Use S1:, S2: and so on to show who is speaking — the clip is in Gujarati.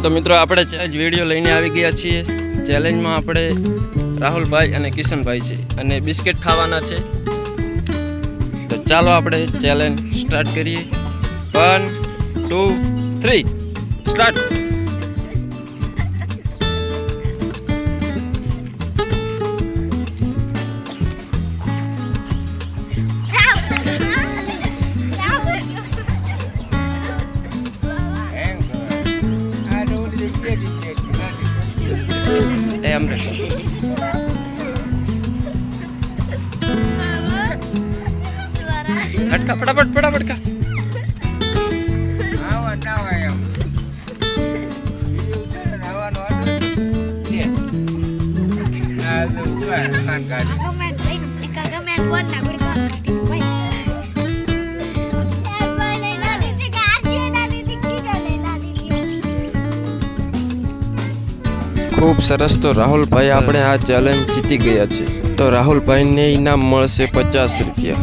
S1: તો મિત્રો આપણે જ વિડીયો લઈને આવી ગયા છીએ. ચેલેન્જમાં આપણે રાહુલભાઈ અને કિશનભાઈ છે અને બિસ્કિટ ખાવાના છે. તો ચાલો આપણે ચેલેન્જ સ્ટાર્ટ કરીએ. 1 2 3 સ્ટાર્ટ. એમ રે ફટકા ફટાફટ કા ખૂબ સરસ. તો રાહુલભાઈ આપણે આ ચેલેન્જ જીતી ગયા છે. તો રાહુલભાઈને ઇનામ મળશે 50 રૂપિયા.